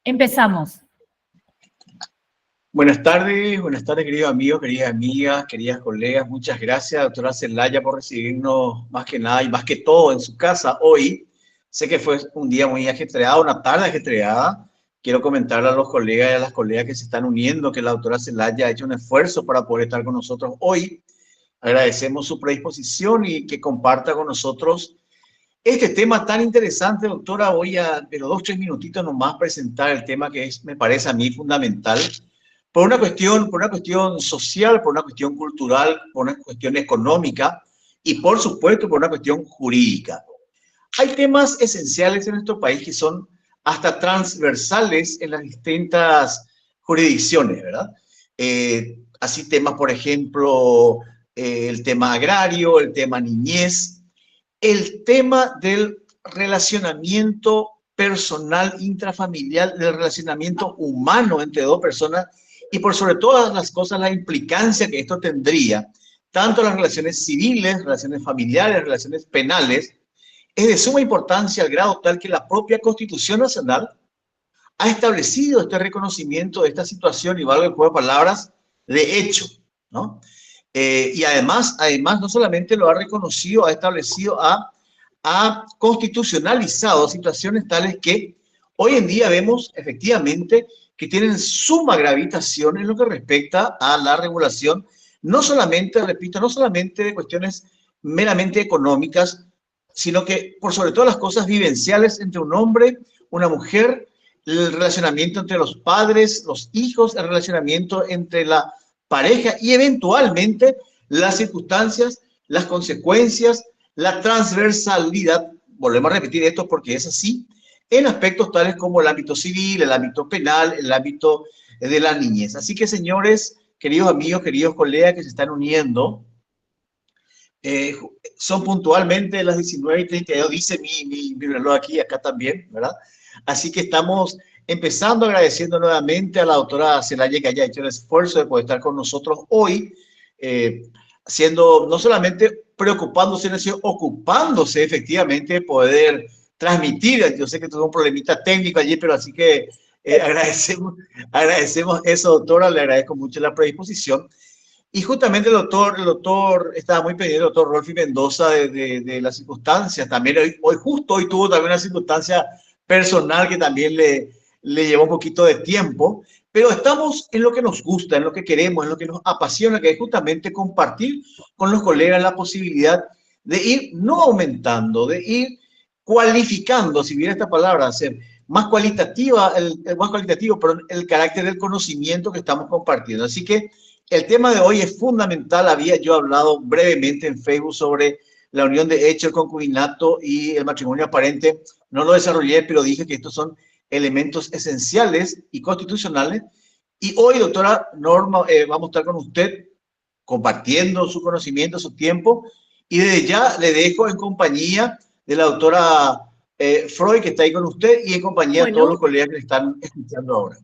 Empezamos. Buenas tardes, queridos amigos, queridas amigas, queridas colegas. Muchas gracias, doctora Celaya, por recibirnos más que nada y más que todo en su casa hoy. Sé que fue un día muy ajetreado, una tarde ajetreada. Quiero comentarle a los colegas y a las colegas que se están uniendo que la doctora Celaya ha hecho un esfuerzo para poder estar con nosotros hoy. Agradecemos su predisposición y que comparta con nosotros este tema tan interesante, doctora. Voy a, de los 2 o 3 minutitos nomás, presentar el tema que es, me parece a mí fundamental por una cuestión social, por una cuestión cultural, por una cuestión económica y, por supuesto, por una cuestión jurídica. Hay temas esenciales en nuestro país que son hasta transversales en las distintas jurisdicciones, ¿verdad? Así temas, por ejemplo, el tema agrario, el tema niñez, el tema del relacionamiento personal intrafamiliar, del relacionamiento humano entre dos personas y por sobre todas las cosas la implicancia que esto tendría, tanto las relaciones civiles, relaciones familiares, relaciones penales, es de suma importancia al grado tal que la propia Constitución Nacional ha establecido este reconocimiento de esta situación y, valga el juego de palabras, de hecho, ¿no? Y además, no solamente lo ha reconocido, ha establecido, ha constitucionalizado situaciones tales que hoy en día vemos efectivamente que tienen suma gravitación en lo que respecta a la regulación, no solamente, repito, no solamente de cuestiones meramente económicas, sino que por sobre todas las cosas vivenciales entre un hombre, una mujer, el relacionamiento entre los padres, los hijos, el relacionamiento entre la pareja y eventualmente las circunstancias, las consecuencias, la transversalidad, volvemos a repetir esto porque es así, en aspectos tales como el ámbito civil, el ámbito penal, el ámbito de la niñez. Así que, señores, queridos amigos, queridos colegas que se están uniendo, son puntualmente las 19:32, dice mi reloj aquí, acá también, ¿verdad? Así que estamos empezando agradeciendo nuevamente a la doctora Celaya que haya hecho el esfuerzo de poder estar con nosotros hoy, siendo no solamente preocupándose, sino ocupándose efectivamente de poder transmitir. Yo sé que tuvo un problemita técnico allí, pero así que agradecemos eso, doctora, le agradezco mucho la predisposición. Y justamente el doctor estaba muy pendiente, el doctor Rolfi Mendoza, de las circunstancias. También justo hoy tuvo también una circunstancia personal que también le llevó un poquito de tiempo. Pero estamos en lo que nos gusta, en lo que queremos, en lo que nos apasiona, que es justamente compartir con los colegas la posibilidad de ir no aumentando, de ir cualificando, si bien esta palabra, ser más cualitativa, más cualitativo, pero el carácter del conocimiento que estamos compartiendo. Así que el tema de hoy es fundamental. Había yo hablado brevemente en Facebook sobre la unión de hecho, el concubinato y el matrimonio aparente. No lo desarrollé, pero dije que estos son elementos esenciales y constitucionales. Y hoy, doctora Norma, vamos a estar con usted compartiendo su conocimiento, su tiempo. Y desde ya le dejo en compañía de la doctora Freud, que está ahí con usted, y en compañía de todos los colegas que le están escuchando ahora.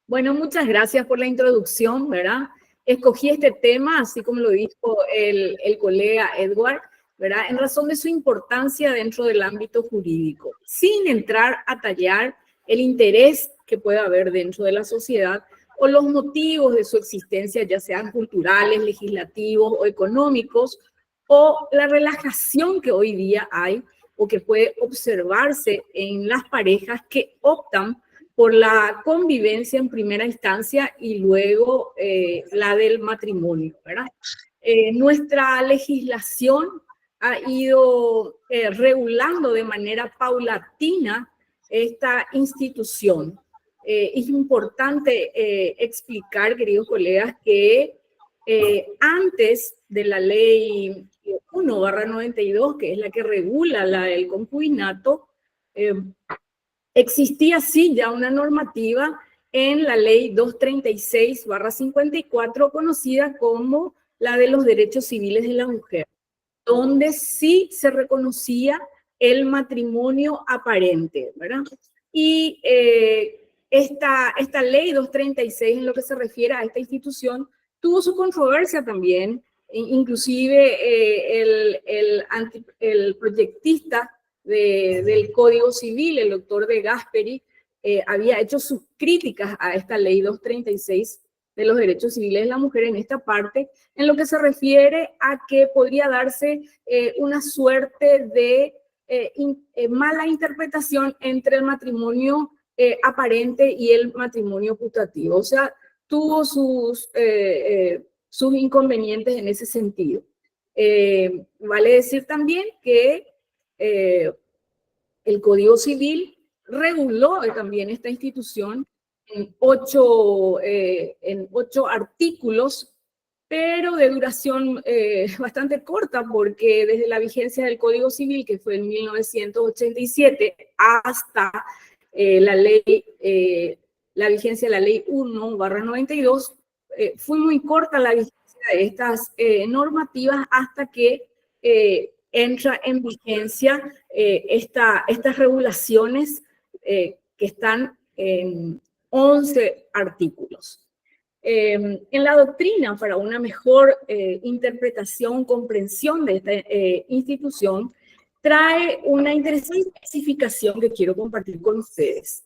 Bueno, muchas gracias por la introducción, ¿verdad? Escogí este tema, así como lo dijo el colega Edward, ¿verdad? En razón de su importancia dentro del ámbito jurídico, sin entrar a tallar el interés que puede haber dentro de la sociedad o los motivos de su existencia, ya sean culturales, legislativos o económicos, o la relajación que hoy día hay o que puede observarse en las parejas que optan por la convivencia en primera instancia y luego la del matrimonio, ¿verdad? Nuestra legislación ha ido regulando de manera paulatina esta institución. Es importante explicar, queridos colegas, que antes de la ley 1/92, que es la que regula el concubinato, existía sí ya una normativa en la ley 236/54, conocida como la de los derechos civiles de la mujer, donde sí se reconocía el matrimonio aparente, ¿verdad? Y esta ley 236, en lo que se refiere a esta institución, tuvo su controversia también. Inclusive el proyectista del Código Civil, el doctor De Gasperi, había hecho sus críticas a esta ley 236 de los derechos civiles de la mujer en esta parte, en lo que se refiere a que podría darse una suerte de mala interpretación entre el matrimonio aparente y el matrimonio putativo. O sea, tuvo sus inconvenientes en ese sentido. Vale decir también que el Código Civil reguló también esta institución en 8 artículos, pero de duración bastante corta, porque desde la vigencia del Código Civil, que fue en 1987, hasta la vigencia de la Ley 1/92, fue muy corta la vigencia de estas normativas hasta que entra en vigencia estas regulaciones que están en 11 artículos. En la doctrina, para una mejor interpretación, comprensión de esta institución, trae una interesante especificación que quiero compartir con ustedes.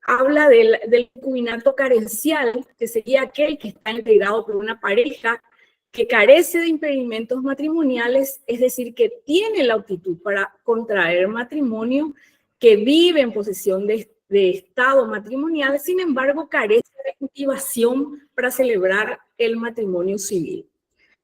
Habla del concubinato carencial, que sería aquel que está integrado por una pareja que carece de impedimentos matrimoniales, es decir, que tiene la aptitud para contraer matrimonio, que vive en posesión de estado matrimonial, sin embargo, carece de motivación para celebrar el matrimonio civil.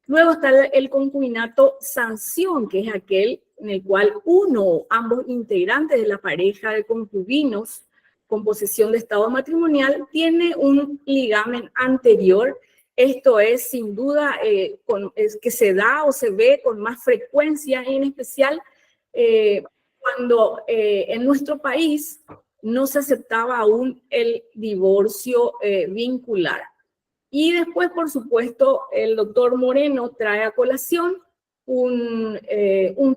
Luego está el concubinato sanción, que es aquel en el cual uno o ambos integrantes de la pareja de concubinos con posesión de estado matrimonial tiene un ligamen anterior. Esto es sin duda es que se da o se ve con más frecuencia, en especial cuando en nuestro país no se aceptaba aún el divorcio vincular. Y después, por supuesto, el doctor Moreno trae a colación un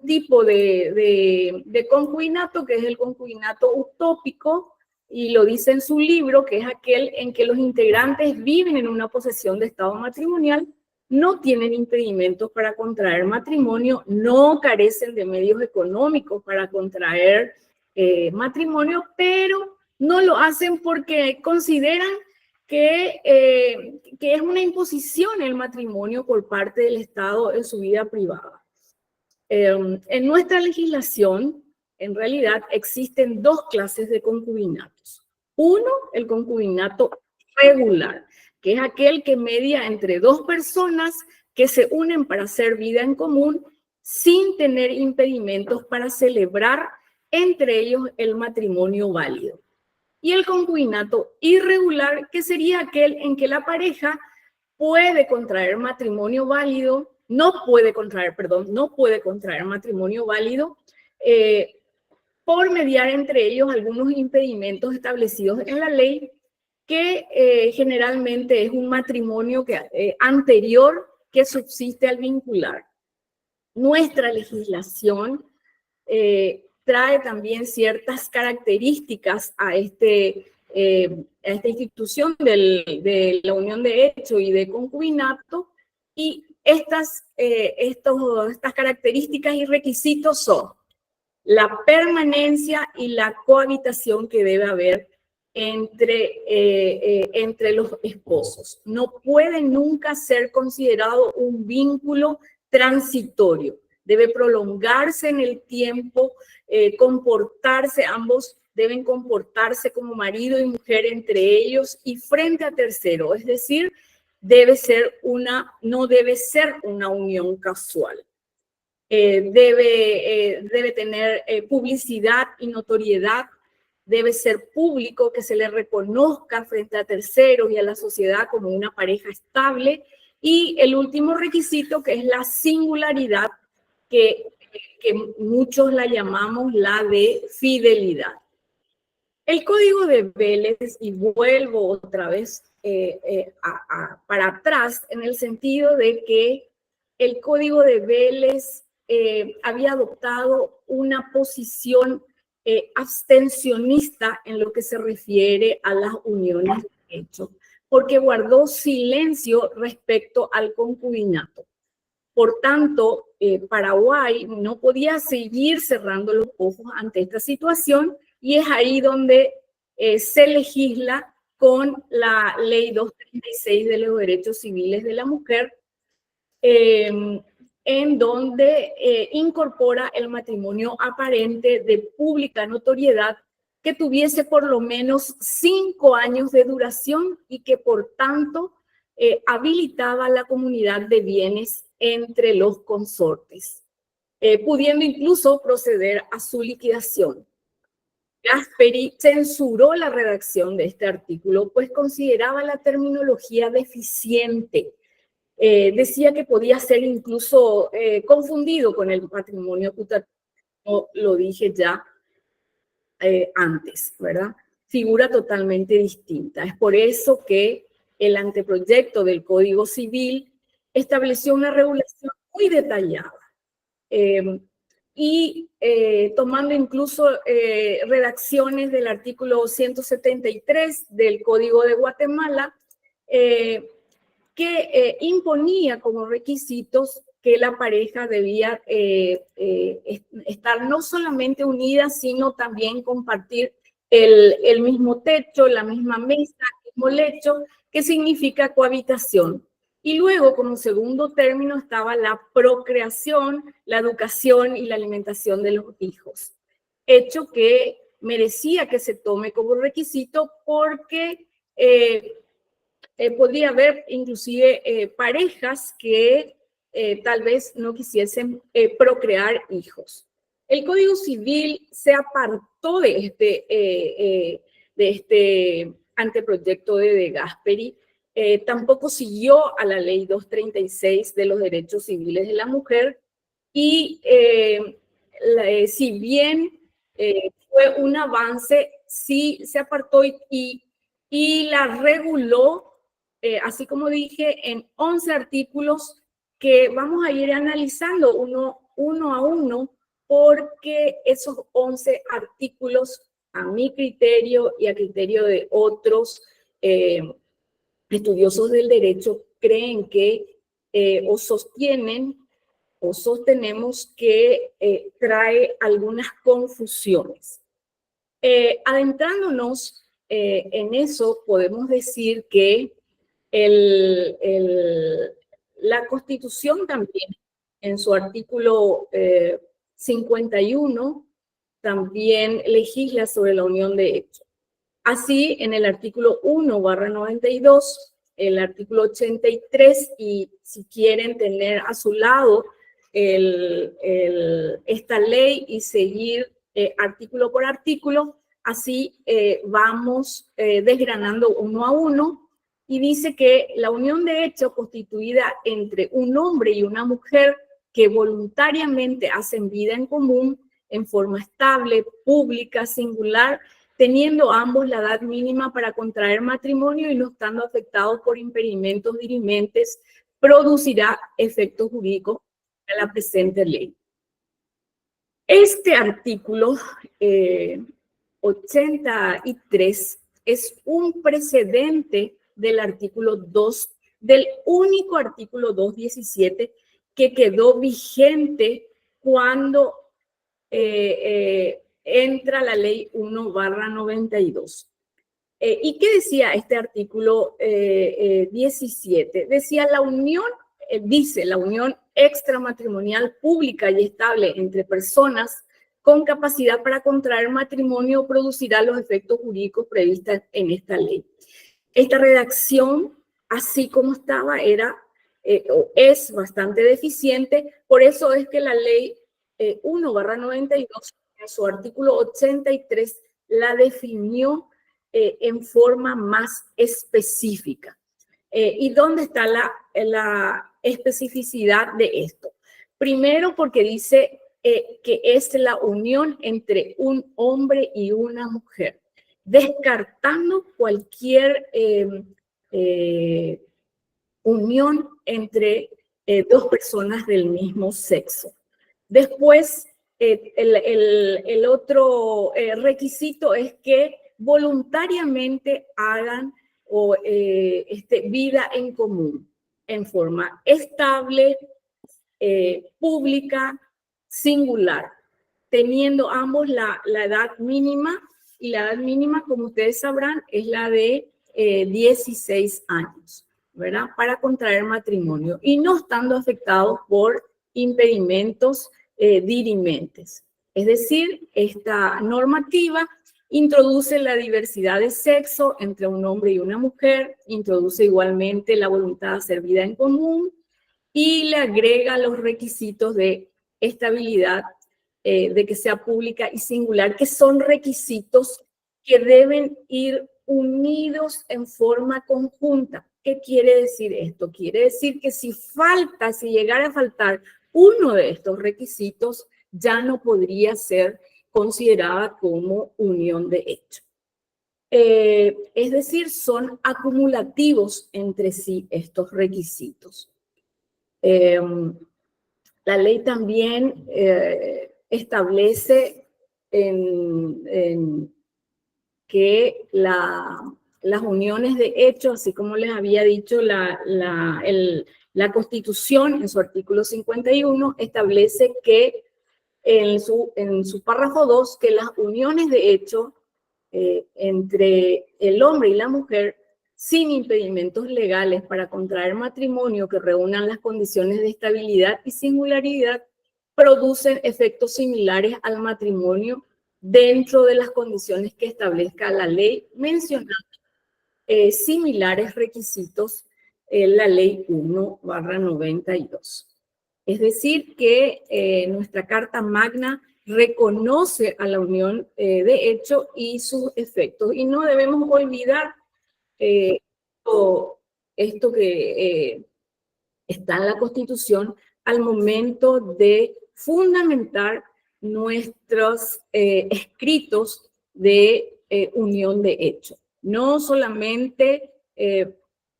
tipo de concubinato, que es el concubinato utópico, y lo dice en su libro, que es aquel en que los integrantes viven en una posesión de estado matrimonial, no tienen impedimentos para contraer matrimonio, no carecen de medios económicos para contraer matrimonio, pero no lo hacen porque consideran que es una imposición el matrimonio por parte del Estado en su vida privada. En nuestra legislación, en realidad, existen dos clases de concubinatos. Uno, el concubinato regular, que es aquel que media entre dos personas que se unen para hacer vida en común sin tener impedimentos para celebrar entre ellos el matrimonio válido. Y el concubinato irregular, que sería aquel en que la pareja puede contraer matrimonio válido, no puede contraer matrimonio válido por mediar entre ellos algunos impedimentos establecidos en la ley, que generalmente es un matrimonio anterior que subsiste al vincular. Nuestra legislación trae también ciertas características a esta institución de la unión de hecho y de concubinato, y estas características y requisitos son la permanencia y la cohabitación que debe haber entre los esposos. No puede nunca ser considerado un vínculo transitorio. Debe prolongarse en el tiempo, ambos deben comportarse como marido y mujer entre ellos y frente a tercero, es decir, no debe ser una unión casual. Debe tener publicidad y notoriedad, debe ser público, que se le reconozca frente a terceros y a la sociedad como una pareja estable, y el último requisito, que es la singularidad, que muchos la llamamos la de fidelidad. El Código de Vélez, y vuelvo otra vez para atrás, en el sentido de que el Código de Vélez había adoptado una posición abstencionista en lo que se refiere a las uniones de hecho, porque guardó silencio respecto al concubinato. Por tanto, Paraguay no podía seguir cerrando los ojos ante esta situación, y es ahí donde se legisla con la Ley 236 de los Derechos Civiles de la Mujer, en donde incorpora el matrimonio aparente de pública notoriedad que tuviese por lo menos 5 años de duración y que por tanto habilitaba la comunidad de bienes entre los consortes, pudiendo incluso proceder a su liquidación. Gasperi censuró la redacción de este artículo, pues consideraba la terminología deficiente. Decía que podía ser incluso confundido con el matrimonio putativo, lo dije ya antes, ¿verdad? Figura totalmente distinta. Es por eso que el anteproyecto del Código Civil estableció una regulación muy detallada. Tomando incluso redacciones del artículo 173 del Código de Guatemala, que imponía como requisitos que la pareja debía estar no solamente unida, sino también compartir el mismo techo, la misma mesa, el mismo lecho, que significa cohabitación. Y luego, como segundo término, estaba la procreación, la educación y la alimentación de los hijos. Hecho que merecía que se tome como requisito porque podría haber inclusive parejas que tal vez no quisiesen procrear hijos. El Código Civil se apartó de este anteproyecto de Gasperi. Tampoco siguió a la Ley 236 de los Derechos Civiles de la Mujer y si bien fue un avance, sí se apartó y la reguló, así como dije, en 11 artículos que vamos a ir analizando uno a uno, porque esos 11 artículos, a mi criterio y a criterio de otros estudiosos del derecho, creen que o sostienen o sostenemos que trae algunas confusiones. Adentrándonos en eso, podemos decir que la Constitución también, en su artículo 51, también legisla sobre la unión de hechos. Así, en el artículo 1/92, el artículo 83, y si quieren tener a su lado esta ley y seguir artículo por artículo, así vamos desgranando uno a uno, y dice que la unión de hecho constituida entre un hombre y una mujer que voluntariamente hacen vida en común en forma estable, pública, singular, teniendo ambos la edad mínima para contraer matrimonio y no estando afectados por impedimentos dirimentes, producirá efectos jurídicos de la presente ley. Este artículo 83 es un precedente del artículo 2, del único artículo 217 que quedó vigente cuando entra la ley 1/92. ¿Y qué decía este artículo 17? Decía la unión, dice la unión extramatrimonial pública y estable entre personas con capacidad para contraer matrimonio producirá los efectos jurídicos previstos en esta ley. Esta redacción, así como estaba, era es bastante deficiente, por eso es que la ley 1/92, en su artículo 83, la definió en forma más específica. ¿Y dónde está la especificidad de esto? Primero, porque dice que es la unión entre un hombre y una mujer, descartando cualquier unión entre dos personas del mismo sexo. Después, el otro requisito es que voluntariamente hagan vida en común, en forma estable, pública, singular, teniendo ambos la edad mínima y la edad mínima, como ustedes sabrán, es la de 16 años, ¿verdad? Para contraer matrimonio y no estando afectados por impedimentos dirimentes. Es decir, esta normativa introduce la diversidad de sexo entre un hombre y una mujer, introduce igualmente la voluntad de hacer vida en común y le agrega los requisitos de estabilidad, de que sea pública y singular, que son requisitos que deben ir unidos en forma conjunta. ¿Qué quiere decir esto? Quiere decir que si llegara a faltar uno de estos requisitos, ya no podría ser considerada como unión de hecho. Es decir, son acumulativos entre sí estos requisitos. La ley también establece que las uniones de hecho, así como les había dicho la Constitución en su artículo 51, establece que en su párrafo 2, que las uniones de hecho entre el hombre y la mujer sin impedimentos legales para contraer matrimonio que reúnan las condiciones de estabilidad y singularidad producen efectos similares al matrimonio dentro de las condiciones que establezca la ley, mencionando similares requisitos en la ley 1/92. Es decir, que nuestra Carta Magna reconoce a la unión de hecho y sus efectos. Y no debemos olvidar esto que está en la Constitución al momento de fundamentar nuestros escritos de unión de hecho. No solamente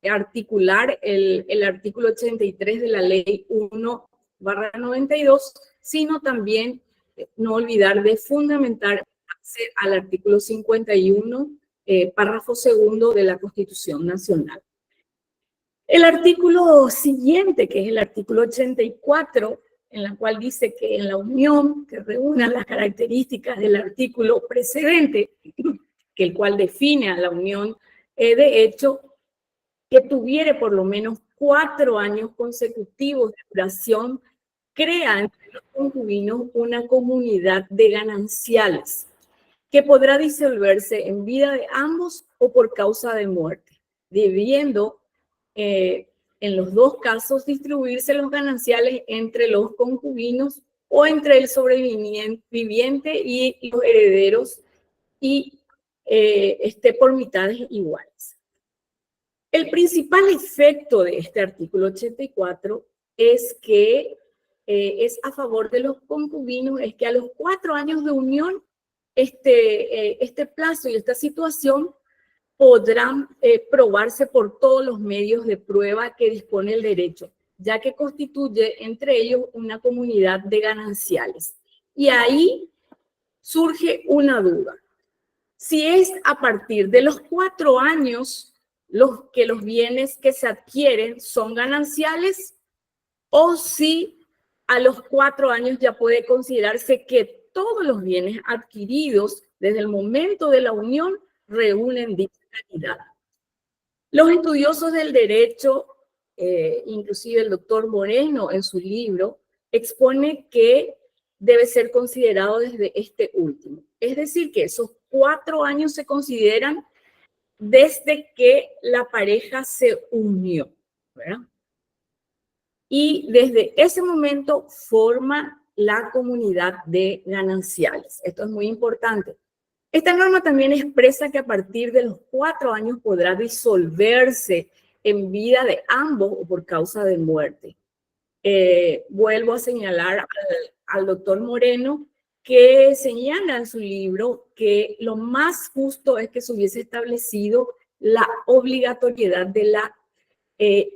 articular el artículo 83 de la ley 1/92, sino también no olvidar de fundamentar al artículo 51, párrafo segundo de la Constitución Nacional. El artículo siguiente, que es el artículo 84, en la cual dice que en la unión que reúna las características del artículo precedente, que el cual define a la unión de hecho, que tuviere por lo menos 4 años consecutivos de duración, crea entre los concubinos una comunidad de gananciales que podrá disolverse en vida de ambos o por causa de muerte, debiendo en los dos casos distribuirse los gananciales entre los concubinos o entre el sobreviviente y los herederos y por mitades iguales. El principal efecto de este artículo 84 es que es a favor de los concubinos, es que a los 4 años de unión, este plazo y esta situación podrán probarse por todos los medios de prueba que dispone el derecho, ya que constituye entre ellos una comunidad de gananciales. Y ahí surge una duda. Si es a partir de los 4 años los bienes que se adquieren son gananciales, o si a los 4 años ya puede considerarse que todos los bienes adquiridos desde el momento de la unión reúnen dicha calidad. Los estudiosos del derecho, inclusive el doctor Moreno en su libro, expone que debe ser considerado desde este último. Es decir, que esos 4 años se consideran desde que la pareja se unió, ¿verdad? Y desde ese momento forma la comunidad de gananciales. Esto es muy importante. Esta norma también expresa que a partir de los 4 años podrá disolverse en vida de ambos o por causa de muerte. Vuelvo a señalar al doctor Moreno, que señala en su libro que lo más justo es que se hubiese establecido la obligatoriedad de la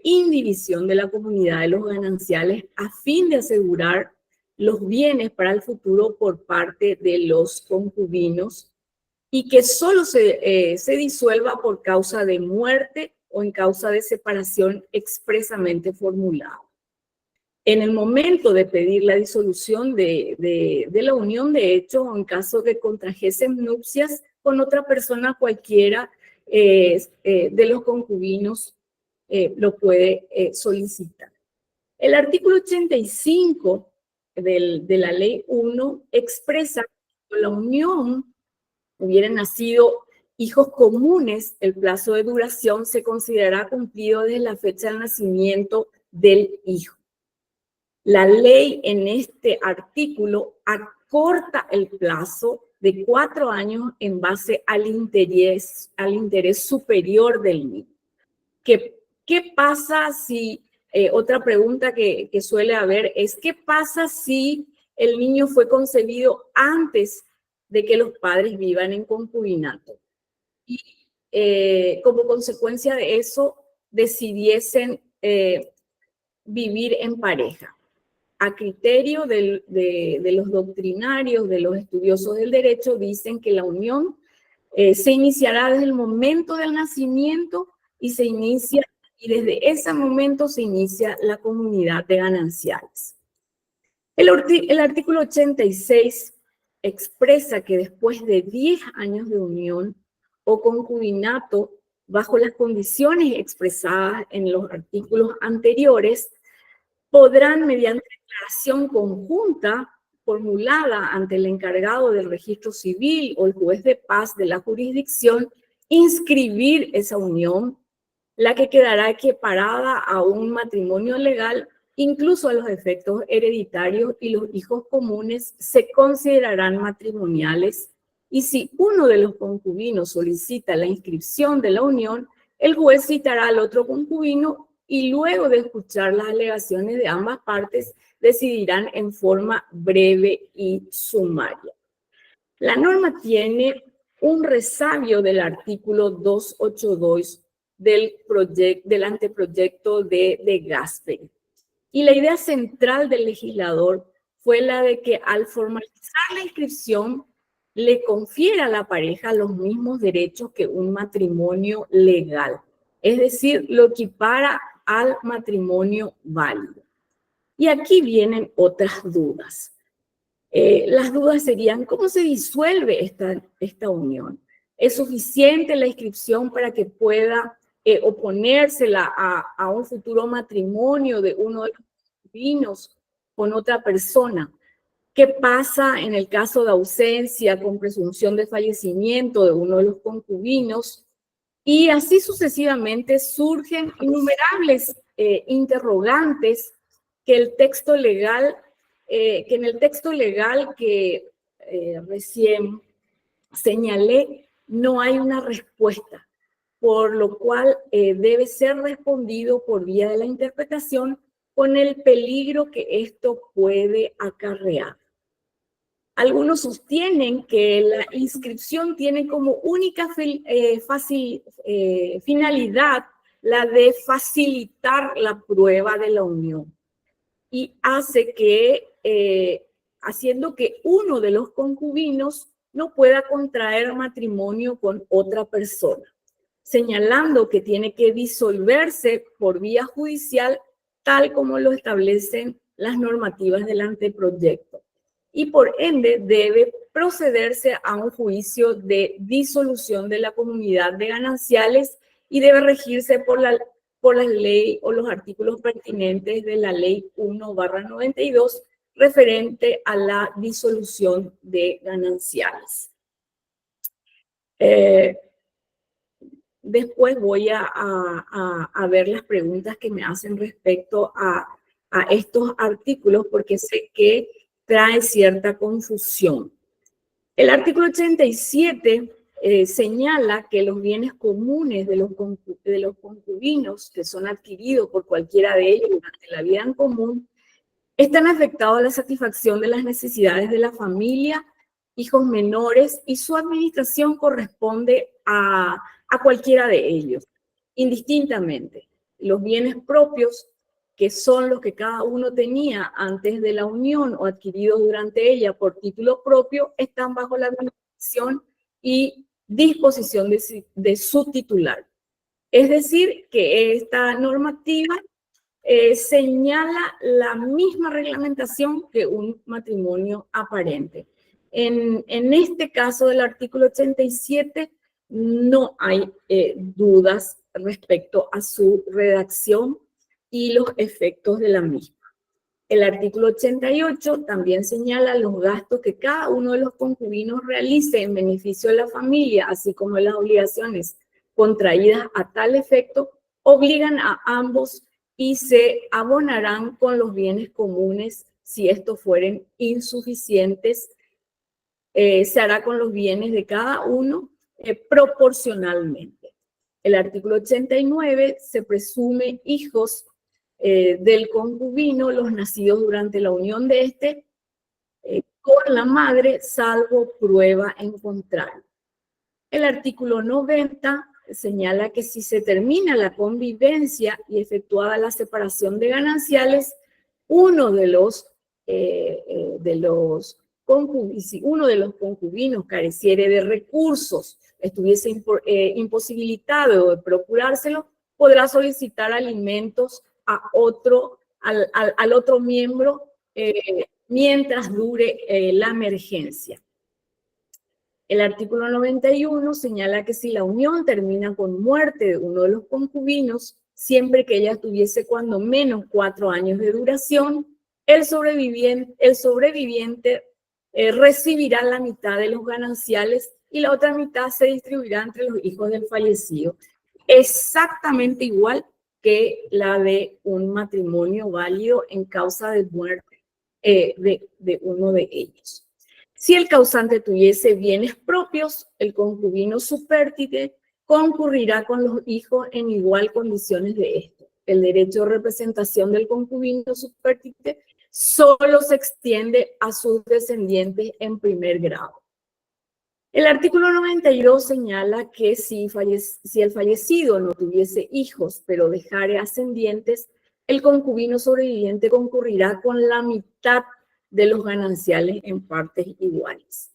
indivisión de la comunidad de los gananciales a fin de asegurar los bienes para el futuro por parte de los concubinos y que solo se disuelva por causa de muerte o en causa de separación expresamente formulada. En el momento de pedir la disolución de la unión de hecho, o en caso de contrajesen nupcias, con otra persona cualquiera de los concubinos lo puede solicitar. El artículo 85 de la Ley 1 expresa que la unión hubieran nacido hijos comunes, el plazo de duración se considerará cumplido desde la fecha del nacimiento del hijo. La ley en este artículo acorta el plazo de 4 años en base al interés superior del niño. ¿Qué pasa si, otra pregunta que suele haber es, ¿qué pasa si el niño fue concebido antes de que los padres vivan en concubinato? Y como consecuencia de eso decidiesen vivir en pareja. A criterio de los doctrinarios, de los estudiosos del derecho, dicen que la unión se iniciará desde el momento del nacimiento y desde ese momento se inicia la comunidad de gananciales. El artículo 86 expresa que después de 10 años de unión o concubinato, bajo las condiciones expresadas en los artículos anteriores, podrán, mediante declaración conjunta formulada ante el encargado del registro civil o el juez de paz de la jurisdicción, inscribir esa unión, la que quedará equiparada a un matrimonio legal, incluso a los efectos hereditarios, y los hijos comunes se considerarán matrimoniales. Y si uno de los concubinos solicita la inscripción de la unión, el juez citará al otro concubino y luego de escuchar las alegaciones de ambas partes, decidirán en forma breve y sumaria. La norma tiene un resabio del artículo 282 del anteproyecto de Gasperi. Y la idea central del legislador fue la de que al formalizar la inscripción le confiera a la pareja los mismos derechos que un matrimonio legal. Es decir, lo equipara al matrimonio válido. Y aquí vienen otras dudas. Las dudas serían, ¿cómo se disuelve esta unión? ¿Es suficiente la inscripción para que pueda oponérsela a un futuro matrimonio de uno de los concubinos con otra persona? ¿Qué pasa en el caso de ausencia con presunción de fallecimiento de uno de los concubinos? Y así sucesivamente surgen innumerables interrogantes que en el texto legal que recién señalé no hay una respuesta, por lo cual debe ser respondido por vía de la interpretación con el peligro que esto puede acarrear. Algunos sostienen que la inscripción tiene como única finalidad la de facilitar la prueba de la unión y hace que, haciendo que uno de los concubinos no pueda contraer matrimonio con otra persona, señalando que tiene que disolverse por vía judicial tal como lo establecen las normativas del anteproyecto. Y por ende debe procederse a un juicio de disolución de la comunidad de gananciales y debe regirse por la ley o los artículos pertinentes de la ley 1/92 referente a la disolución de gananciales. Después voy a ver las preguntas que me hacen respecto a estos artículos porque sé que trae cierta confusión. El artículo 87 señala que los bienes comunes de los concubinos que son adquiridos por cualquiera de ellos durante la vida en común están afectados a la satisfacción de las necesidades de la familia, hijos menores, y su administración corresponde a cualquiera de ellos, indistintamente. Los bienes propios, que son los que cada uno tenía antes de la unión o adquiridos durante ella por título propio, están bajo la administración y disposición de su titular. Es decir, que esta normativa señala la misma reglamentación que un matrimonio aparente. En este caso del artículo 87 no hay dudas respecto a su redacción y los efectos de la misma. El artículo 88 también señala los gastos que cada uno de los concubinos realice en beneficio de la familia, así como las obligaciones contraídas a tal efecto, obligan a ambos y se abonarán con los bienes comunes si estos fueren insuficientes. Se hará con los bienes de cada uno proporcionalmente. El artículo 89 se presume hijos del concubino, los nacidos durante la unión de este con la madre, salvo prueba en contrario. El artículo 90 señala que si se termina la convivencia y efectuada la separación de gananciales, uno de los concubinos careciere de recursos, estuviese imposibilitado de procurárselo, podrá solicitar alimentos al otro miembro mientras dure la emergencia. El artículo 91 señala que si la unión termina con muerte de uno de los concubinos, siempre que ella tuviese cuando menos 4 años de duración, el sobreviviente recibirá la mitad de los gananciales y la otra mitad se distribuirá entre los hijos del fallecido. Exactamente igual que la de un matrimonio válido en causa de muerte de uno de ellos. Si el causante tuviese bienes propios, el concubino supérstite concurrirá con los hijos en igual condiciones de esto. El derecho de representación del concubino supérstite solo se extiende a sus descendientes en primer grado. El artículo 92 señala que si el fallecido no tuviese hijos, pero dejare ascendientes, el concubino sobreviviente concurrirá con la mitad de los gananciales en partes iguales.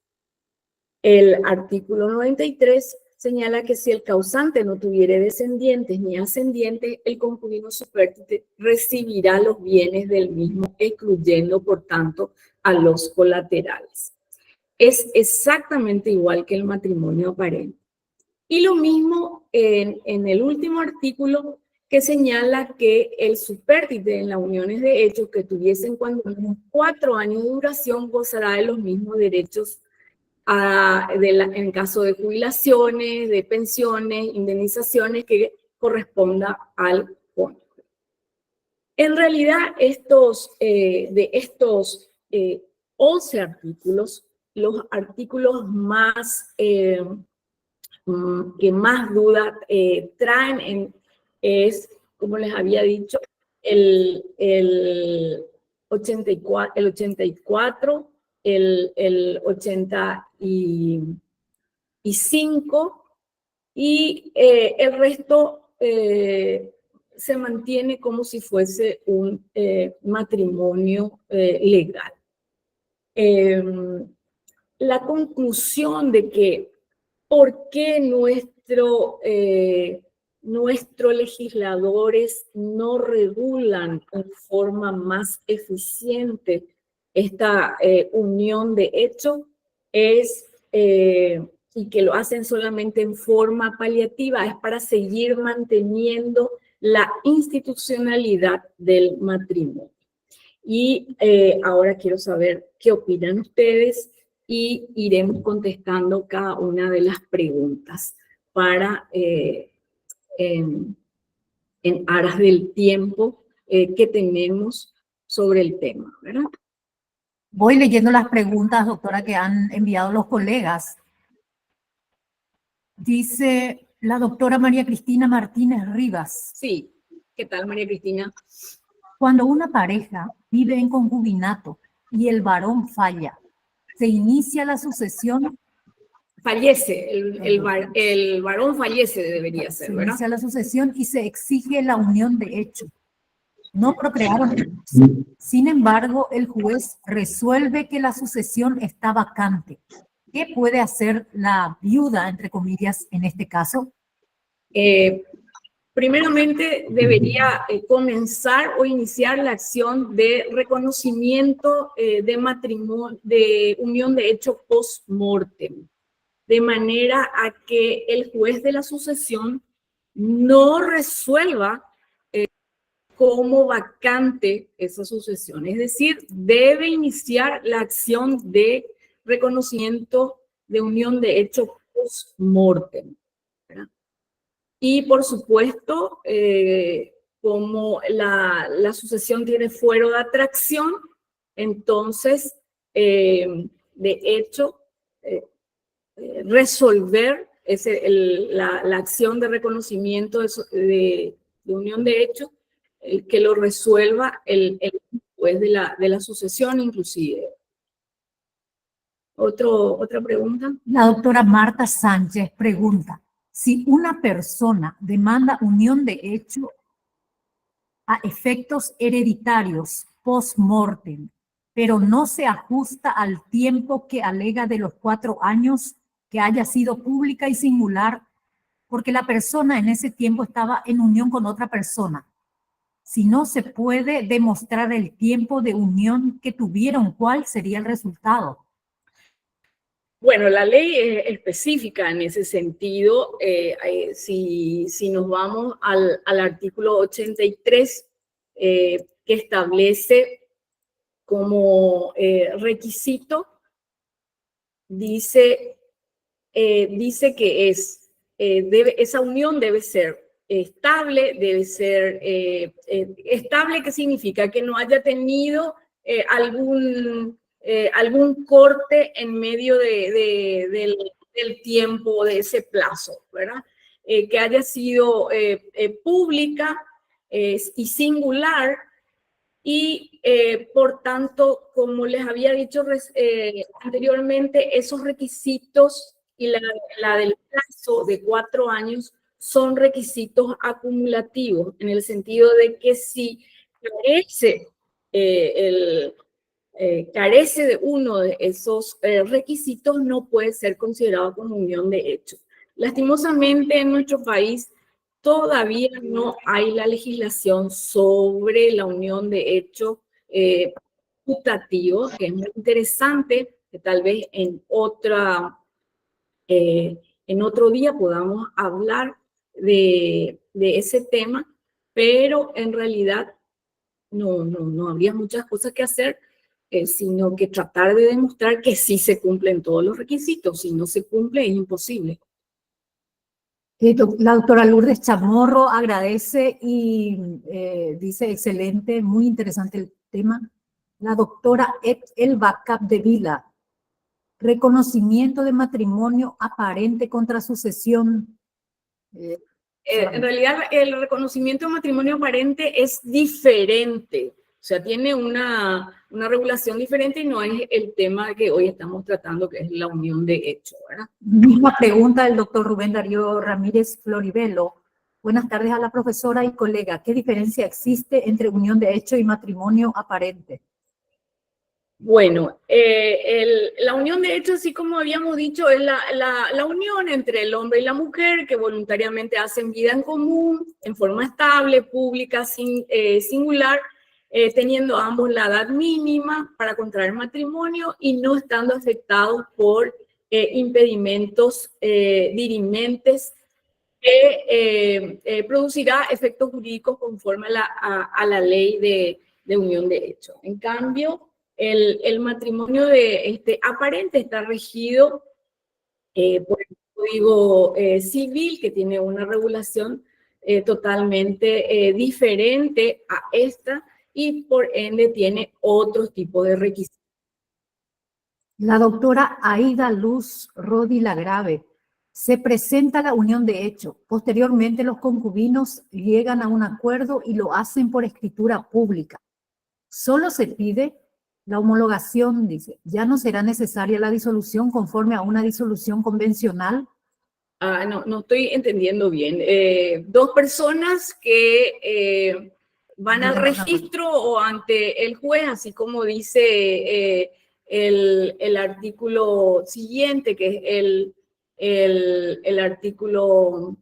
El artículo 93 señala que si el causante no tuviere descendientes ni ascendientes, el concubino supérstite recibirá los bienes del mismo, excluyendo, por tanto, a los colaterales. Es exactamente igual que el matrimonio aparente. Y lo mismo en el último artículo, que señala que el supérstite en las uniones de hecho que tuviesen cuando menos 4 años de duración gozará de los mismos derechos en caso de jubilaciones, de pensiones, indemnizaciones que corresponda al cónyuge. En realidad, de estos 11 artículos, los artículos más que más dudas traen es, como les había dicho, el 84, el 85 y el resto se mantiene como si fuese un matrimonio legal. La conclusión de que por qué nuestros legisladores no regulan en forma más eficiente esta unión de hecho y que lo hacen solamente en forma paliativa, es para seguir manteniendo la institucionalidad del matrimonio. Y ahora quiero saber qué opinan ustedes y iremos contestando cada una de las preguntas para en aras del tiempo que tenemos sobre el tema, ¿verdad? Voy leyendo las preguntas, doctora, que han enviado los colegas. Dice la doctora María Cristina Martínez Rivas. Sí, ¿qué tal, María Cristina? Cuando una pareja vive en concubinato y el varón falla, ¿se inicia la sucesión? Fallece, el varón fallece, debería ser, ¿verdad? Se inicia la sucesión y se exige la unión de hecho. No procrearon. Sin embargo, el juez resuelve que la sucesión está vacante. ¿Qué puede hacer la viuda, entre comillas, en este caso? primeramente debería comenzar o iniciar la acción de reconocimiento de matrimonio, de unión de hecho post-mortem, de manera a que el juez de la sucesión no resuelva como vacante esa sucesión. Es decir, debe iniciar la acción de reconocimiento de unión de hecho post-mortem. Y por supuesto, como la sucesión tiene fuero de atracción, entonces, de hecho, resolver la acción de reconocimiento de unión de hecho, que lo resuelva el juez de la sucesión inclusive. ¿Otra pregunta? La doctora Marta Sánchez pregunta, si una persona demanda unión de hecho a efectos hereditarios post-mortem, pero no se ajusta al tiempo que alega de los 4 años que haya sido pública y singular, porque la persona en ese tiempo estaba en unión con otra persona. Si no se puede demostrar el tiempo de unión que tuvieron, ¿cuál sería el resultado? Bueno, la ley es específica en ese sentido. Si nos vamos al artículo 83, que establece como requisito, dice que esa unión debe ser estable, estable, ¿qué significa? Que no haya tenido algún corte en medio del tiempo, de ese plazo, ¿verdad? Que haya sido pública y singular y, por tanto, como les había dicho anteriormente, esos requisitos y la del plazo de 4 años son requisitos acumulativos, en el sentido de que si carece de uno de esos requisitos, no puede ser considerado como unión de hecho. Lastimosamente, en nuestro país todavía no hay la legislación sobre la unión de hecho putativo, que es muy interesante, que tal vez en otro día podamos hablar de ese tema, pero en realidad no habría muchas cosas que hacer, sino que tratar de demostrar que sí se cumplen todos los requisitos. Si no se cumple, es imposible. La doctora Lourdes Chamorro agradece y dice, excelente, muy interesante el tema. La doctora Elba Capdevila, reconocimiento de matrimonio aparente contra sucesión. En realidad, el reconocimiento de matrimonio aparente es diferente. O sea, tiene una regulación diferente y no es el tema que hoy estamos tratando, que es la unión de hecho, ¿verdad? Misma pregunta del doctor Rubén Darío Ramírez Floribelo. Buenas tardes a la profesora y colega. ¿Qué diferencia existe entre unión de hecho y matrimonio aparente? Bueno, la unión de hecho, así como habíamos dicho, es la unión entre el hombre y la mujer que voluntariamente hacen vida en común, en forma estable, pública, singular, teniendo ambos la edad mínima para contraer matrimonio y no estando afectados por impedimentos dirimentes que producirá efectos jurídicos conforme a la ley de unión de hecho. En cambio, el matrimonio aparente está regido por el Código Civil, que tiene una regulación totalmente diferente a esta y por ende tiene otro tipo de requisitos. La doctora Aida Luz Rodi Lagrave. Se presenta la unión de hecho. Posteriormente los concubinos llegan a un acuerdo y lo hacen por escritura pública. Solo se pide la homologación, dice. ¿Ya no será necesaria la disolución conforme a una disolución convencional? No estoy entendiendo bien. Dos personas que van al registro o ante el juez, así como dice el artículo siguiente, que es el artículo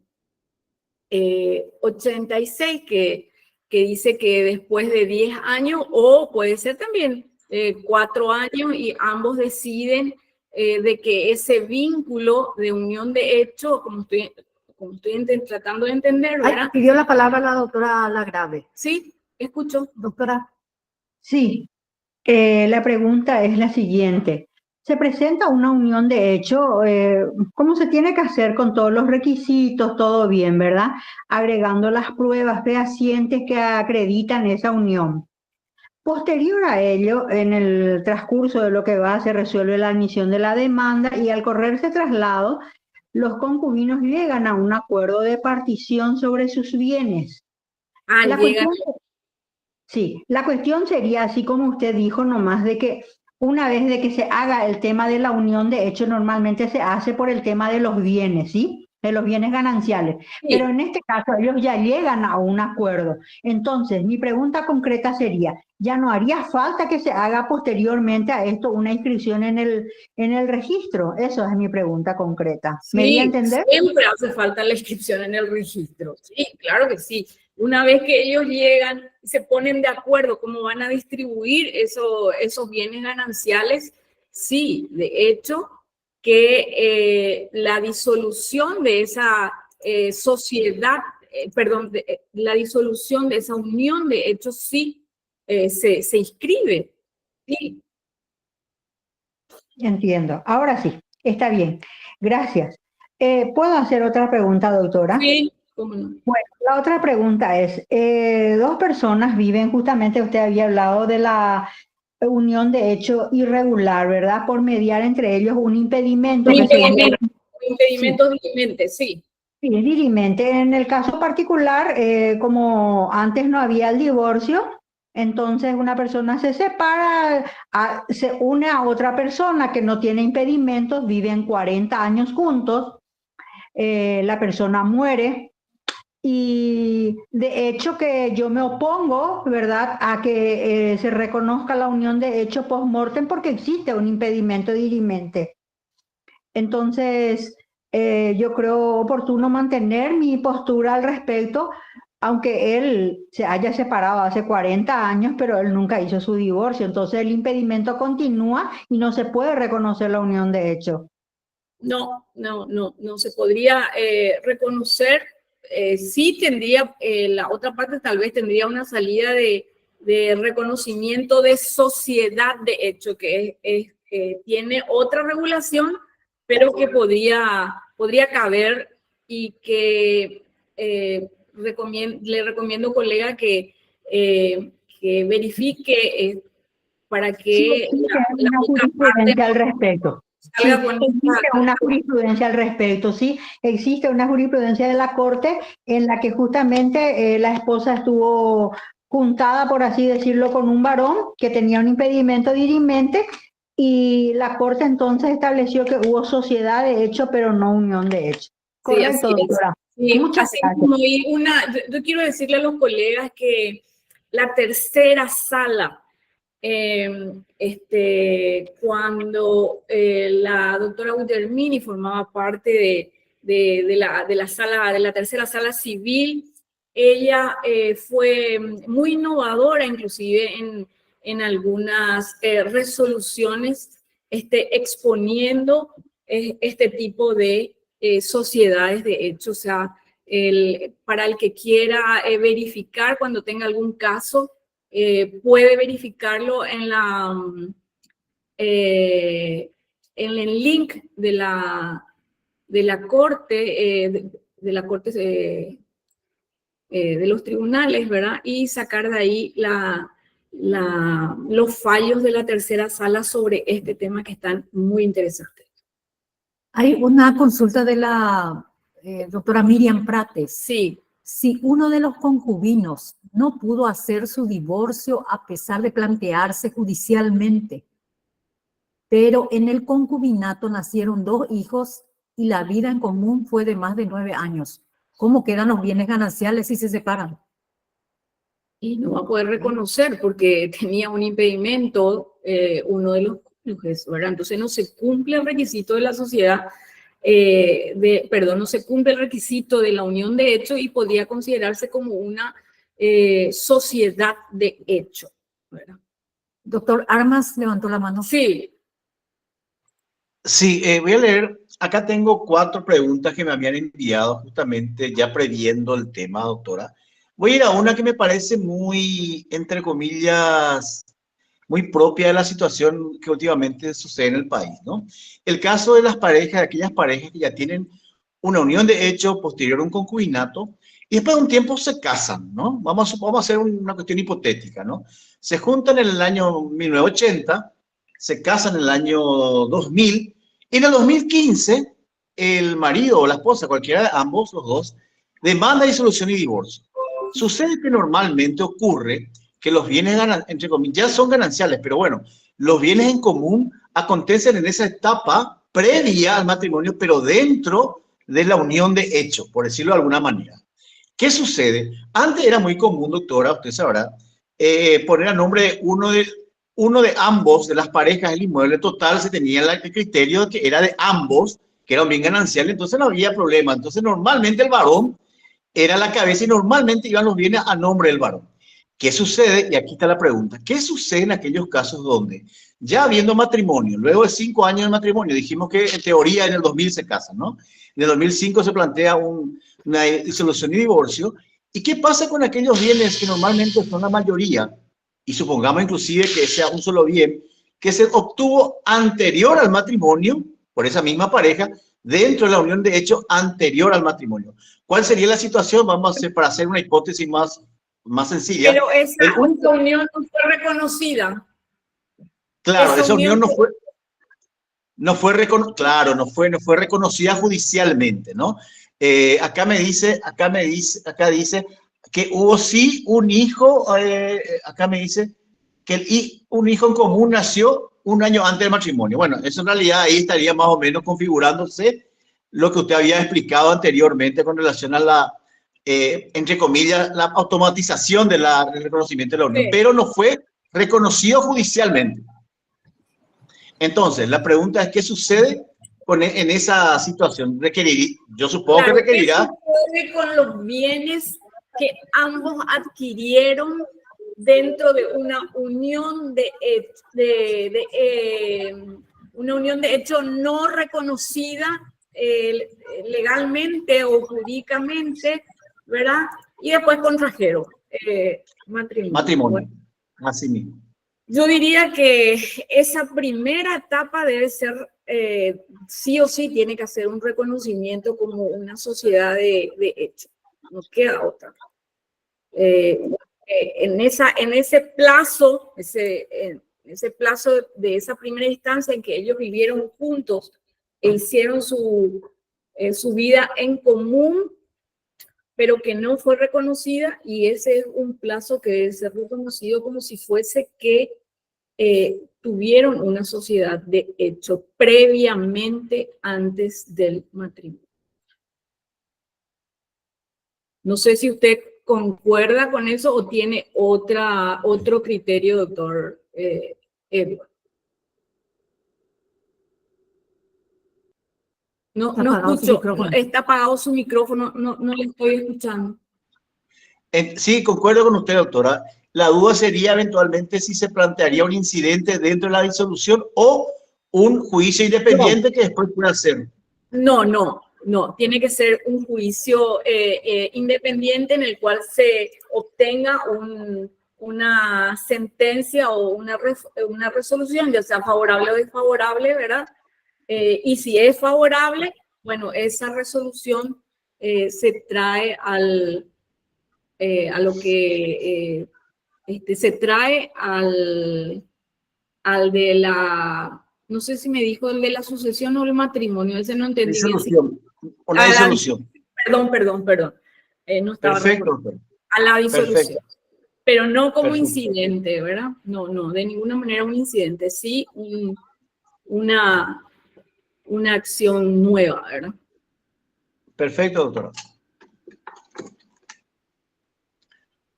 86 que dice que después de 10 años, o puede ser también 4 años, y ambos deciden de que ese vínculo de unión de hecho, como estoy tratando de entender, ¿verdad? Ay, pidió la palabra la doctora Lagrave. Sí, escucho. Doctora. Sí, la pregunta es la siguiente. Se presenta una unión de hecho, ¿cómo se tiene que hacer con todos los requisitos? Todo bien, ¿verdad? Agregando las pruebas fehacientes que acreditan esa unión. Posterior a ello, en el transcurso de lo que va, se resuelve la admisión de la demanda y al correrse traslado, los concubinos llegan a un acuerdo de partición sobre sus bienes. Sí, la cuestión sería, así como usted dijo, nomás de que una vez de que se haga el tema de la unión de hecho, normalmente se hace por el tema de los bienes, ¿sí? De los bienes gananciales. Sí. Pero en este caso ellos ya llegan a un acuerdo. Entonces, mi pregunta concreta sería, ¿ya no haría falta que se haga posteriormente a esto una inscripción en el registro? Eso es mi pregunta concreta. ¿Me di a entender? Siempre hace falta la inscripción en el registro. Sí, claro que sí. Una vez que ellos llegan y se ponen de acuerdo cómo van a distribuir esos bienes gananciales, sí, de hecho, que la disolución de esa sociedad, la disolución de esa unión de hecho sí se inscribe. Sí. Entiendo. Ahora sí, está bien. Gracias. ¿Puedo hacer otra pregunta, doctora? Sí. ¿Cómo no? Bueno, la otra pregunta es, dos personas viven, justamente usted había hablado de la unión de hecho irregular, ¿verdad? Por mediar entre ellos un impedimento. Un impedimento dirimente, sí. Sí, es dirimente. En el caso particular, como antes no había el divorcio, entonces una persona se separa, se une a otra persona que no tiene impedimentos, viven 40 años juntos, la persona muere. Y de hecho que yo me opongo, ¿verdad?, a que se reconozca la unión de hecho post-mortem porque existe un impedimento dirimente. Entonces, yo creo oportuno mantener mi postura al respecto, aunque él se haya separado hace 40 años, pero él nunca hizo su divorcio. Entonces, el impedimento continúa y no se puede reconocer la unión de hecho. No se podría reconocer. Sí tendría, la otra parte tal vez tendría una salida de reconocimiento de sociedad de hecho, que tiene otra regulación, pero que podría caber y que le recomiendo, colega, que verifique para que la jurisprudencia al respecto. Sí, existe una jurisprudencia al respecto, sí, existe una jurisprudencia de la Corte en la que justamente la esposa estuvo juntada, por así decirlo, con un varón que tenía un impedimento dirimente y la Corte entonces estableció que hubo sociedad de hecho, pero no unión de hecho. Correcto, sí, doctora. Sí, muchas gracias. Yo quiero decirle a los colegas que la tercera sala, cuando la doctora Guillermini formaba parte de la tercera sala civil, ella fue muy innovadora, inclusive en algunas resoluciones, exponiendo este tipo de sociedades de hecho. O sea, para el que quiera verificar cuando tenga algún caso, puede verificarlo en el link de la corte, de los tribunales, ¿verdad? Y sacar de ahí los fallos de la tercera sala sobre este tema, que están muy interesantes. Hay una consulta de la doctora Miriam Prates. Sí. Si uno de los concubinos no pudo hacer su divorcio a pesar de plantearse judicialmente, pero en el concubinato nacieron 2 hijos y la vida en común fue de más de 9 años, ¿cómo quedan los bienes gananciales si se separan? Y no va a poder reconocer porque tenía un impedimento uno de los cónyuges, ¿verdad? Entonces no se cumple el requisito de la sociedad no se cumple el requisito de la unión de hecho y podría considerarse como una sociedad de hecho, ¿verdad? Doctor Armas levantó la mano. Sí. Sí, voy a leer. Acá tengo 4 preguntas que me habían enviado justamente ya previendo el tema, doctora. Voy a ir a una que me parece muy, entre comillas, muy propia de la situación que últimamente sucede en el país, ¿no? El caso de las parejas, de aquellas parejas que ya tienen una unión de hecho posterior a un concubinato y después de un tiempo se casan, ¿no? Vamos a hacer una cuestión hipotética, ¿no? Se juntan en el año 1980, se casan en el año 2000 y en el 2015 el marido o la esposa, cualquiera de ambos, los dos, demanda disolución y divorcio. Sucede que normalmente ocurre que los bienes, entre comillas, ya son gananciales, pero bueno, los bienes en común acontecen en esa etapa previa al matrimonio, pero dentro de la unión de hecho, por decirlo de alguna manera. ¿Qué sucede? Antes era muy común, doctora, usted sabrá, poner a nombre de uno de ambos, de las parejas, el inmueble total, se tenía el criterio de que era de ambos, que era un bien ganancial, entonces no había problema. Entonces normalmente el varón era la cabeza y normalmente iban los bienes a nombre del varón. ¿Qué sucede? Y aquí está la pregunta. ¿Qué sucede en aquellos casos donde ya habiendo matrimonio, luego de 5 años de matrimonio, dijimos que en teoría en el 2000 se casan, ¿no? En el 2005 se plantea una disolución y divorcio. ¿Y qué pasa con aquellos bienes que normalmente son la mayoría? Y supongamos inclusive que sea un solo bien que se obtuvo anterior al matrimonio por esa misma pareja dentro de la unión de hecho anterior al matrimonio. ¿Cuál sería la situación? Vamos a hacer, para hacer una hipótesis más sencilla. Pero esa unión no fue reconocida. Claro, esa unión no fue reconocida judicialmente, ¿no? Acá dice que hubo sí un hijo, acá me dice que un hijo en común nació un año antes del matrimonio. Bueno, eso en realidad ahí estaría más o menos configurándose lo que usted había explicado anteriormente con relación a la, entre comillas, la automatización del reconocimiento de la unión, pero no fue reconocido judicialmente. Entonces, la pregunta es, ¿qué sucede en esa situación? Yo supongo que requerirá... ¿Qué sucede con los bienes que ambos adquirieron dentro de una unión una unión de hecho no reconocida legalmente o jurídicamente, ¿verdad? Y después contrajeron matrimonio. Bueno, así mismo. Yo diría que esa primera etapa debe ser, sí o sí, tiene que hacer un reconocimiento como una sociedad de hecho. No queda otra. En ese plazo, ese plazo de esa primera instancia en que ellos vivieron juntos e hicieron su vida en común, pero que no fue reconocida, y ese es un plazo que debe ser reconocido como si fuese que tuvieron una sociedad de hecho previamente antes del matrimonio. No sé si usted concuerda con eso o tiene otro criterio, doctor Edward. No escucho, está apagado su micrófono, no le estoy escuchando. Sí, concuerdo con usted, doctora. La duda sería eventualmente si se plantearía un incidente dentro de la disolución o un juicio independiente que después pueda hacer. No, tiene que ser un juicio independiente en el cual se obtenga una sentencia o una resolución, ya sea favorable o desfavorable, ¿verdad? Y si es favorable, bueno, esa resolución se trae a lo que se trae al de la, no sé si me dijo el de la sucesión o el matrimonio, ese no entendí. Disolución, una disolución. Perdón. No estaba Perfecto. A la disolución. Perfecto. Pero no como Perfecto. incidente, ¿verdad? No, de ninguna manera un incidente, sí una acción nueva, ¿verdad? Perfecto, doctora.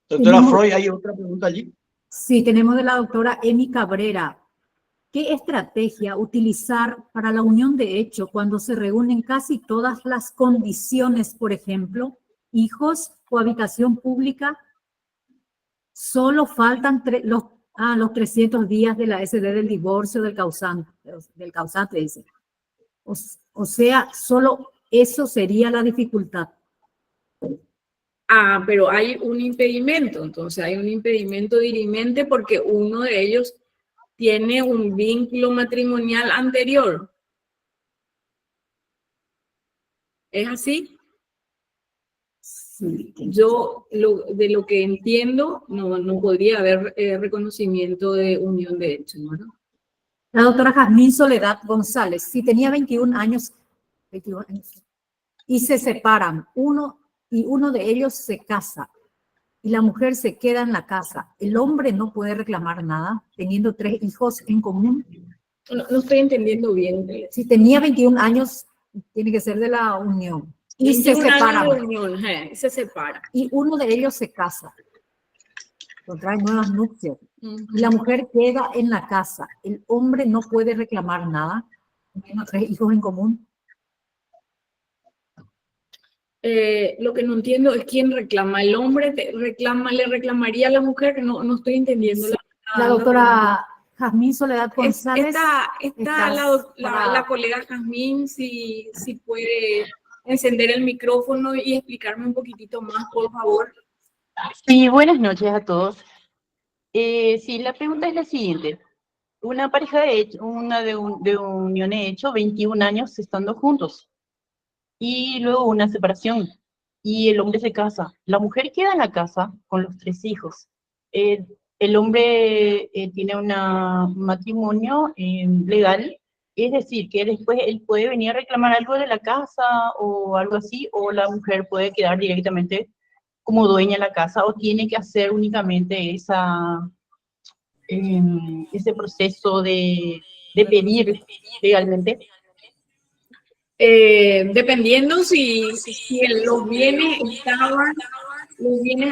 Doctora Freud, ¿hay otra pregunta allí? Sí, tenemos de la doctora Emi Cabrera. ¿Qué estrategia utilizar para la unión de hecho cuando se reúnen casi todas las condiciones, por ejemplo, hijos, cohabitación pública? Solo faltan los 300 días de la SD del divorcio del causante dice. O sea, solo eso sería la dificultad. Ah, pero hay un impedimento, entonces hay un impedimento dirimente porque uno de ellos tiene un vínculo matrimonial anterior. ¿Es así? Sí. Yo, de lo que entiendo, no podría haber reconocimiento de unión de hecho, ¿no? La doctora Jazmín Soledad González, si tenía 21 años y se separan, uno de ellos se casa y la mujer se queda en la casa, ¿el hombre no puede reclamar nada teniendo 3 hijos en común? No estoy entendiendo bien. Si tenía 21 años, tiene que ser de la unión. Y se separan. De unión, se separa. Y uno de ellos se casa. Contrae nuevas nupcias. Y la mujer queda en la casa. El hombre no puede reclamar nada. Teniendo 3 hijos en común. Lo que no entiendo es quién reclama. ¿El hombre le reclamaría a la mujer? No estoy entendiendo. Sí. La doctora Jazmín Soledad González. Está la colega Jazmín, si puede encender el micrófono y explicarme un poquitito más, por favor. Sí, buenas noches a todos. Sí, la pregunta es la siguiente. Una pareja de hecho, de unión de hecho, 21 años estando juntos. Y luego una separación. Y el hombre se casa. La mujer queda en la casa con los 3 hijos. El hombre tiene un matrimonio legal, es decir, que después él puede venir a reclamar algo de la casa o algo así, o la mujer puede quedar directamente como dueña de la casa o tiene que hacer únicamente ese proceso de pedir legalmente. Dependiendo si los bienes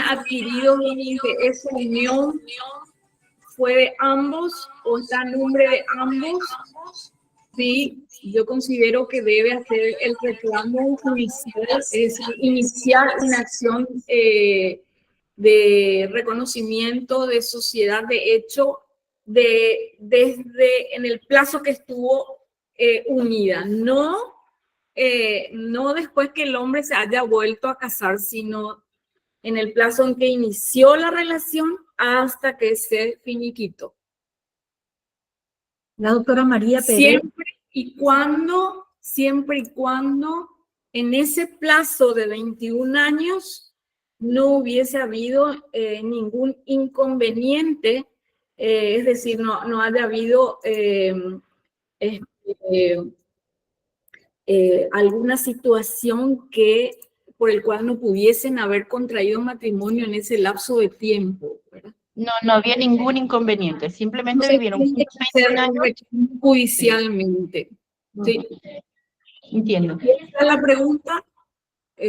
adquiridos durante esa unión fue de ambos o está a nombre de ambos, sí, yo considero que debe hacer el reclamo judicial, es decir, iniciar una acción de reconocimiento de sociedad de hecho desde en el plazo que estuvo unida, no después que el hombre se haya vuelto a casar, sino en el plazo en que inició la relación hasta que se finiquitó. La doctora María Pérez. Siempre y cuando en ese plazo de 21 años no hubiese habido ningún inconveniente, es decir, no haya habido alguna situación por el cual no pudiesen haber contraído matrimonio en ese lapso de tiempo, ¿verdad? No había ningún inconveniente, simplemente vivieron judicialmente. Sí. Entiendo. ¿Esa es la pregunta?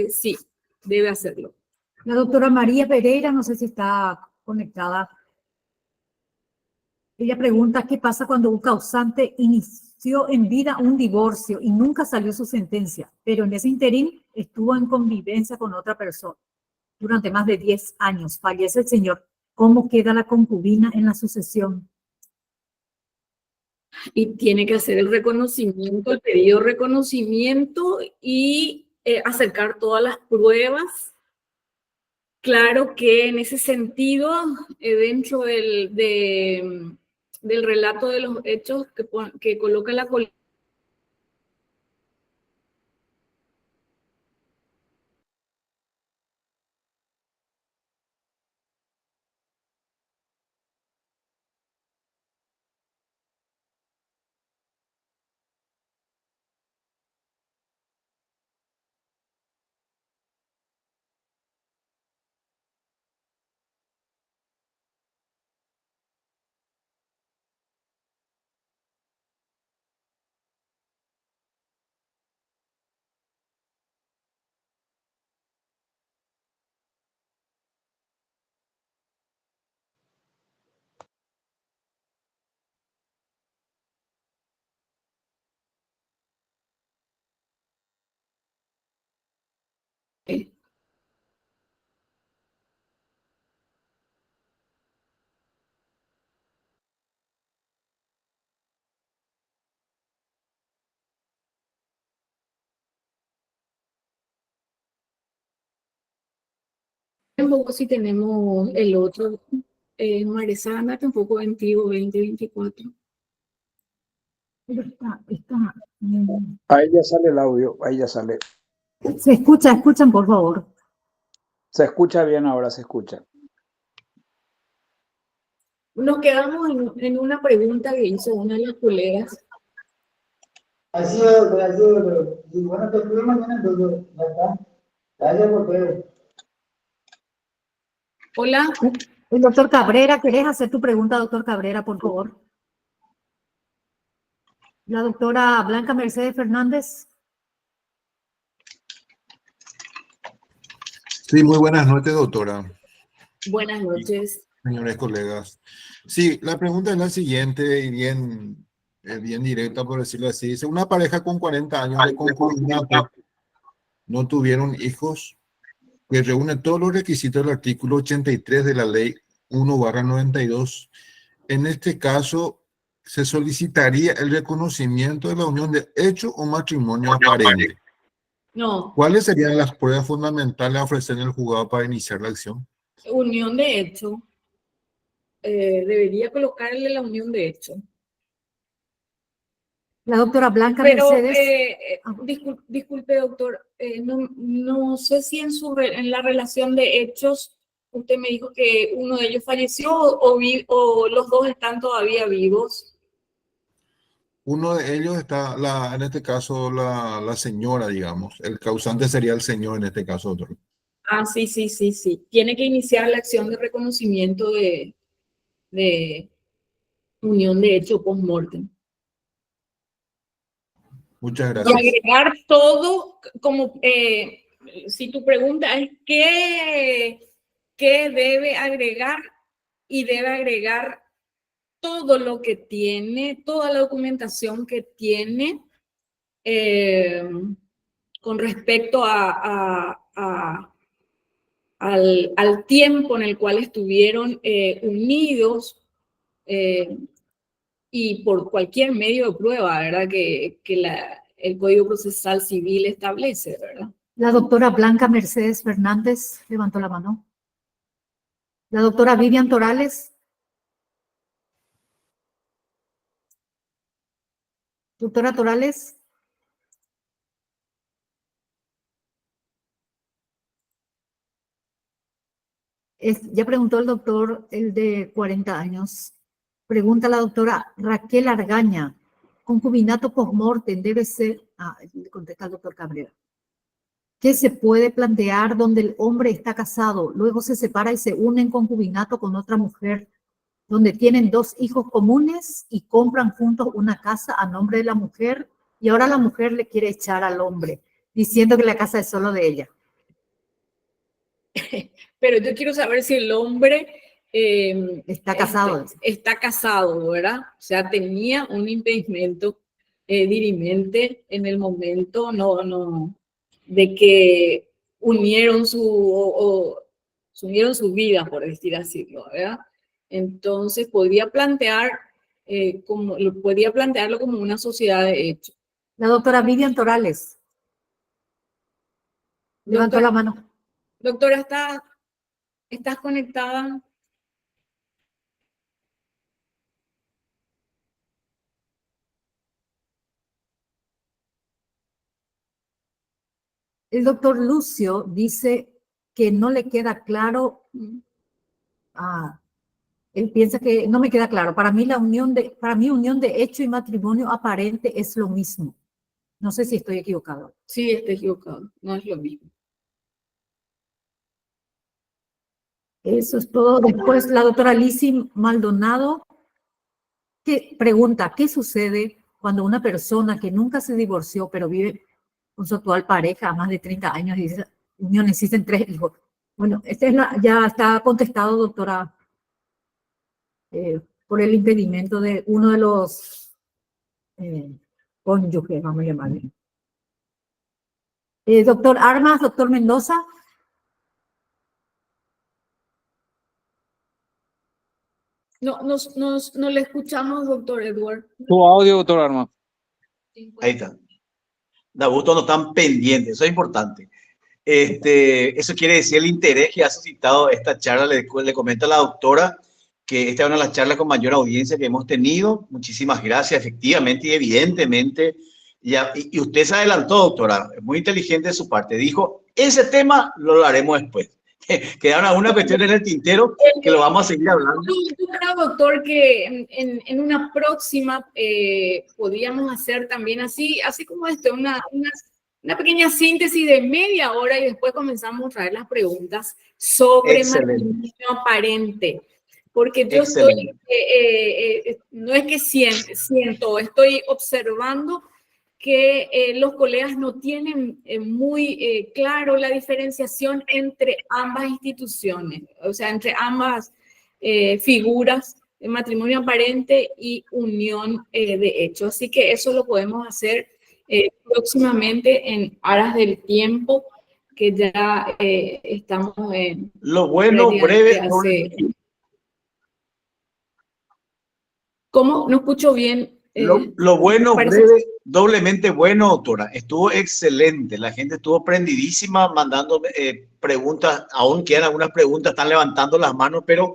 Sí, debe hacerlo. La doctora María Pereira, no sé si está conectada. Ella pregunta, ¿qué pasa cuando un causante inició en vida un divorcio y nunca salió su sentencia, pero en ese interín estuvo en convivencia con otra persona durante más de 10 años? Fallece el señor. ¿Cómo queda la concubina en la sucesión? Y tiene que hacer el reconocimiento, el pedido de reconocimiento y acercar todas las pruebas. Claro que en ese sentido, dentro del relato de los hechos que coloca la tampoco si tenemos el otro. Maresana tampoco 21, 20, 24. Ahí ya sale el audio, ahí ya sale. Se escucha, escuchan, por favor. Se escucha bien ahora, se escucha. Nos quedamos en una pregunta que hizo una de las colegas. Así es, y bueno, te espero mañana entonces, ya está. Gracias por todo. Hola. El doctor Cabrera, ¿querés hacer tu pregunta, doctor Cabrera, por favor? La doctora Blanca Mercedes Fernández. Sí, muy buenas noches, doctora. Buenas noches. Señores colegas. Sí, la pregunta es la siguiente y bien directa, por decirlo así. Dice, una pareja con 40 años de concubinato no tuvieron hijos, que reúne todos los requisitos del artículo 83 de la ley 1/92. En este caso, se solicitaría el reconocimiento de la unión de hecho o matrimonio aparente. No, ¿Cuáles serían las pruebas fundamentales a ofrecer en el juzgado para iniciar la acción? unión de hecho. Debería colocarle la unión de hecho. La doctora Blanca Pero, Mercedes. disculpe, doctor, no sé si en la relación de hechos usted me dijo que uno de ellos falleció o los dos están todavía vivos. Uno de ellos está, en este caso, la señora, digamos. El causante sería el señor en este caso, doctor. Ah, sí. Tiene que iniciar la acción de reconocimiento de unión de hecho post-mortem. Muchas Y gracias. agregar todo, como si tu pregunta es qué debe agregar, y debe agregar todo lo que tiene, toda la documentación que tiene con respecto al tiempo en el cual estuvieron unidos y por cualquier medio de prueba, ¿verdad? Que el Código Procesal Civil establece, ¿verdad? La doctora Blanca Mercedes Fernández levantó la mano. La doctora Vivian Torales. Doctora Torales. Ya preguntó el doctor, el de 40 años. Pregunta la doctora Raquel Argaña. Concubinato post-mortem debe ser... le contesta el doctor Cabrera. ¿Qué se puede plantear donde el hombre está casado, luego se separa y se une en concubinato con otra mujer, donde tienen 2 hijos comunes y compran juntos una casa a nombre de la mujer y ahora la mujer le quiere echar al hombre, diciendo que la casa es solo de ella? Pero yo quiero saber si el hombre Está casado. Está casado, ¿verdad? O sea, tenía un impedimento dirimente en el momento de que unieron su vida, por decir así, ¿verdad? Entonces podría plantearlo como una sociedad de hecho. La doctora Vivian Torales. Levantó la mano. Doctora, ¿estás conectada? El doctor Lucio dice que no le queda claro. Él piensa que no me queda claro. Para mí unión de hecho y matrimonio aparente es lo mismo. No sé si estoy equivocado. Sí, estoy equivocado. No es lo mismo. Eso es todo. Después la doctora Lizzy Maldonado que pregunta, ¿qué sucede cuando una persona que nunca se divorció pero vive con su actual pareja a más de 30 años y dice, unión, existen 3 hijos? Bueno, ya está contestado, doctora, por el impedimento de uno de los cónyuges, vamos a llamarle. Doctor Armas, doctor Mendoza. No le escuchamos, doctor Edward. Tu audio, doctor Armas. Ahí está. Da gusto, no están pendientes, eso es importante. Eso quiere decir el interés que ha suscitado esta charla. Le comento a la doctora que esta es una de las charlas con mayor audiencia que hemos tenido. Muchísimas gracias, efectivamente y evidentemente. Y usted se adelantó, doctora, muy inteligente de su parte. Dijo, ese tema lo haremos después. Quedaron algunas cuestiones en el tintero que lo vamos a seguir hablando. Yo creo, doctor, que en una próxima podríamos hacer también así como una pequeña síntesis de media hora y después comenzamos a traer las preguntas sobre matrimonio aparente. Porque yo estoy, no es que siento, estoy observando que los colegas no tienen muy claro la diferenciación entre ambas instituciones, o sea, entre ambas figuras, de matrimonio aparente y unión de hecho. Así que eso lo podemos hacer próximamente en aras del tiempo, que ya estamos en... Lo bueno, breve... ¿Cómo? No escucho bien. Lo bueno, breve, doblemente bueno, doctora. Estuvo excelente. La gente estuvo prendidísima mandándome preguntas. Aún quedan algunas preguntas, están levantando las manos, pero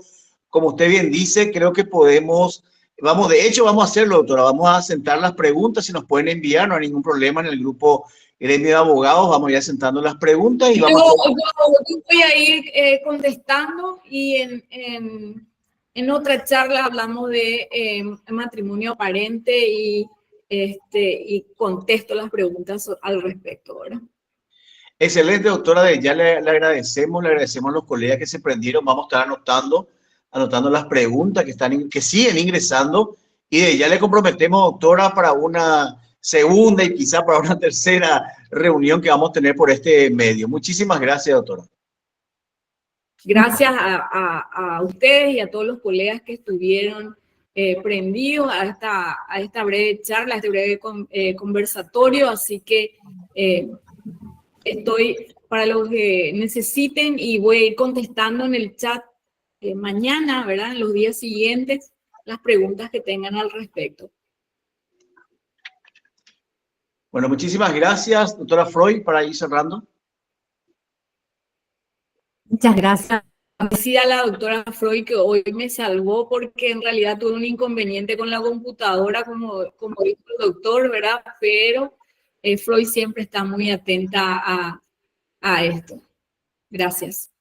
como usted bien dice, creo que podemos... de hecho, vamos a hacerlo, doctora. Vamos a sentar las preguntas. Si nos pueden enviar, no hay ningún problema en el grupo Gremio de Abogados. Vamos ya sentando las preguntas y vamos yo voy a ir contestando y en otra charla hablamos de matrimonio aparente y contesto las preguntas al respecto, ¿verdad? Excelente, doctora. Ya le agradecemos a los colegas que se prendieron. Vamos a estar anotando las preguntas que siguen ingresando y ya le comprometemos, doctora, para una segunda y quizá para una tercera reunión que vamos a tener por este medio. Muchísimas gracias, doctora. Gracias a ustedes y a todos los colegas que estuvieron prendidos a esta breve charla, a este breve conversatorio. Así que estoy para los que necesiten y voy a ir contestando en el chat mañana, ¿verdad? En los días siguientes, las preguntas que tengan al respecto. Bueno, muchísimas gracias, doctora Freud, para ir cerrando. Muchas gracias. Agradecida a la doctora Freud que hoy me salvó porque en realidad tuve un inconveniente con la computadora, como dijo el doctor, ¿verdad? Pero Freud siempre está muy atenta a esto. Gracias.